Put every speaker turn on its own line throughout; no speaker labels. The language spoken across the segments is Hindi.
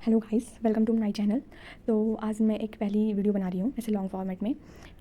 Hello guys, welcome to my channel. तो आज मैं एक पहली वीडियो बना रही हूँ ऐसे लॉन्ग फॉर्मेट में।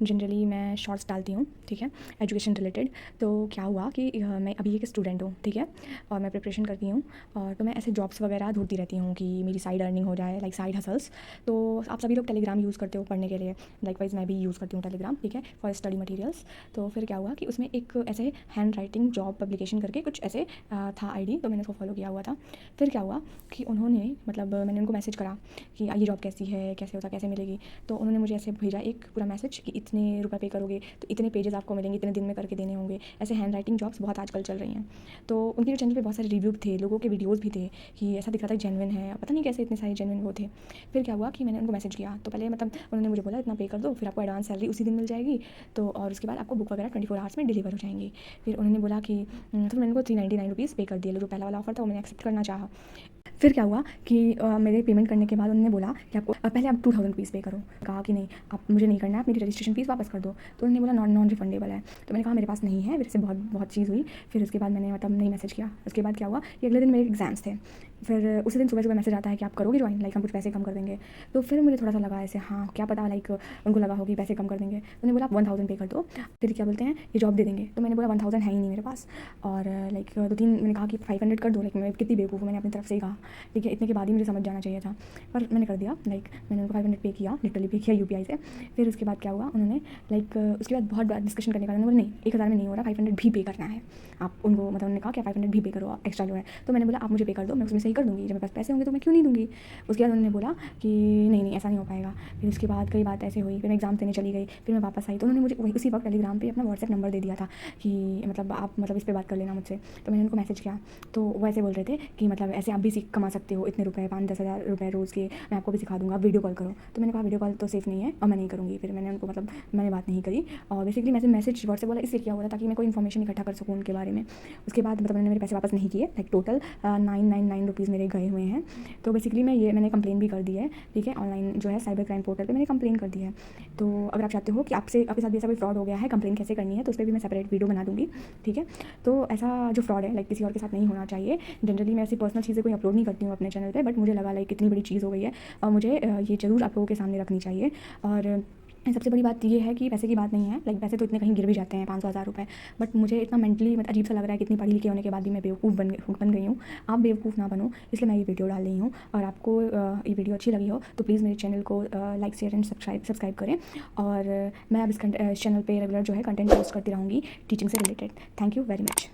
जनरली मैं शॉर्ट्स डालती हूँ, ठीक है, एजुकेशन रिलेटेड। तो क्या हुआ कि मैं अभी एक स्टूडेंट हूँ, ठीक है, और मैं प्रिपरेशन करती हूँ। और तो मैं ऐसे जॉब्स वगैरह ढूंढती रहती हूँ कि मेरी साइड अर्निंग हो जाए, लाइक साइड हसल्स। तो आप सभी लोग टेलीग्राम यूज़ करते हो पढ़ने के लिए, लाइकवाइज मैं भी यूज़ करती हूँ टेलीग्राम, ठीक है, फॉर स्टडी मटीरियल्स। तो फिर क्या हुआ कि उसमें एक ऐसे हैंड राइटिंग जॉब पब्लिकेशन करके कुछ ऐसे था आईडी, तो मैंने उसको फॉलो किया हुआ था। फिर क्या हुआ कि उन्होंने मैंने उनको मैसेज करा कि ये जॉब कैसी है, कैसे होता, कैसे मिलेगी। तो उन्होंने मुझे ऐसे भेजा एक पूरा मैसेज कि इतने रुपए पे करोगे तो इतने पेजेस आपको मिलेंगे, इतने दिन में करके देने होंगे। ऐसे हैंड राइटिंग जॉब्स बहुत आजकल चल रही हैं। तो उनके जो चैनल पे बहुत सारे रिव्यू थे, लोगों के वीडियोज़ भी थे कि ऐसा दिख रहा था जेन्युइन है, पता नहीं कैसे इतने सारे जेन्युइन वो थे। फिर क्या हुआ कि मैंने उनको मैसेज किया, तो पहले उन्होंने मुझे बोला इतना पे कर दो, फिर आपको एडवांस सैलरी उसी दिन मिल जाएगी। तो और उसके बाद आपको बुक वगैरह 24 आवर्स में डिलीवर हो जाएंगी। फिर उन्होंने बोला कि तो मैंने उनको 399 रुपीज़ पे कर दिया। जो पहला वाला ऑफर था वो मैंने एक्सेप्ट करना चाहा। फिर क्या हुआ कि मेरे पेमेंट करने के बाद उन्होंने बोला कि आपको पहले आप 2000 रुपीज़ पे करो। कहा कि नहीं, आप मुझे नहीं करना है, आप मेरी रजिस्ट्रेशन फीस वापस कर दो। तो उन्होंने बोला नॉन रिफंडेबल है। तो मैंने कहा मेरे पास नहीं है। मेरे से बहुत बहुत चीज़ हुई। फिर उसके बाद मैंने नहीं मैसेज किया। उसके बाद क्या हुआ कि अगले दिन मेरे एग्जाम्स थे। फिर उसी दिन सुबह सुबह मैसेज आता है कि आप करोगे ज्वाइन, लाइक हम कुछ पैसे कम कर देंगे। तो फिर मुझे थोड़ा सा लगा ऐसे, हाँ क्या पता, लाइक उनको लगा होगी पैसे कम कर देंगे। तो उन्होंने बोला आप 1000 पे कर दो, फिर क्या बोलते हैं ये जॉब दे देंगे। तो मैंने बोला 1000 है ही नहीं मेरे पास। और लाइक 2-3 मैंने कहा कि 500 कर दो, लाइक मैं कितनी बेवकूफ़ हूँ, मैंने अपनी तरफ से ही कहा, ठीक है, इतने के बाद ही मुझे समझ जाना चाहिए था। पर मैंने कर दिया, लाइक मैंने उनको 500 पे किया, लिटरली पे किया यूपीआई से। फिर उसके बाद क्या हुआ, उन्होंने लाइक उसके बाद बहुत बार डिस्कशन करने के बाद उन्होंने बोला नहीं 1000 में नहीं हो रहा, 500 भी पे करना है आप उनको। उन्होंने कहा कि 500 भी पे करो आप, एक्स्ट्रा जो है। तो मैंने बोला आप मुझे पे कर दो, मैं उसमें से ही कर दूँगी, जब मेरे पास पैसे होंगे तो मैं क्यों नहीं दूँगी। उसके बाद उन्होंने बोला कि नहीं ऐसा नहीं हो पाएगा। फिर उसके बाद कई बात ऐसे हुई, फिर मैं एग्ज़ाम देने चली गई। फिर मैं वापस आई तो उन्होंने मुझे वही उसी वक्त टेलीग्राम पे अपना व्हाट्सएप नंबर दे दिया था कि आप इस पर बात कर लेना मुझसे। तो मैंने उनको मैसेज किया, तो वो ऐसे बोल रहे थे कि ऐसे आप भी सीख कमा सकते हो इतने रुपए, 5-10 हज़ार रुपये रोज़ के, मैं आपको भी सिखा दूँगा, वीडियो कॉल करो। तो मैंने कहा वीडियो कॉल तो सेफ़ नहीं है और मैं नहीं करूँगी। फिर मैंने उनको मैंने बात नहीं करी। और बेसिकली मैसेज व्हाट्सएप वाला इसलिए किया हुआ था ताकि मैं कोई इन्फॉर्मेशन इकट्ठा कर सकूँ उनके बारे में। उसके बाद मैंने मेरे पैसे वापस नहीं किए, लाइक टोटल 999 रुपीज़ मेरे गए हुए हैं। तो बेसिकली मैंने कंप्लेन भी कर दी है, ठीक है, ऑनलाइन जो है साइबर क्राइम पोर्टल पे मैंने कंप्लेन कर दी है। तो अगर आप चाहते हो कि आपके साथ भी ऐसा कोई फ्रॉड हो गया है, कंप्लेन कैसे करनी है, तो उस पर भी मैं सेपरेट वीडियो बना दूँगी, ठीक है। तो ऐसा जो फ्रॉड है लाइक किसी और के साथ नहीं होना चाहिए। जनरली मैं ऐसी पर्सनल चीज़ें कोई अपलोड नहीं करती हूँ अपने चैनल पे, बट मुझे लगा लाइक इतनी बड़ी चीज़ हो गई है और मुझे ये ज़रूर आप लोगों के सामने रखनी चाहिए। और सबसे बड़ी बात ये है कि पैसे की बात नहीं है, लाइक पैसे तो इतने कहीं गिर भी जाते हैं, 500-1000 रुपये। बट मुझे इतना मेंटली अजीब सा लग रहा है कि इतनी पढ़ी लिखी होने के बाद भी मैं बेवकूफ़ बन गई हूँ। आप बेवकूफ़ ना बनो, इसलिए मैं ये वीडियो डाल रही हूँ। और आपको ये वीडियो अच्छी लगी हो तो प्लीज़ मेरे चैनल को लाइक शेयर एंड सब्सक्राइब करें। और मैं अब इस चैनल पर रेगुलर जो है कंटेंट पोस्ट करती रहूँगी टीचिंग से related. Thank you very much.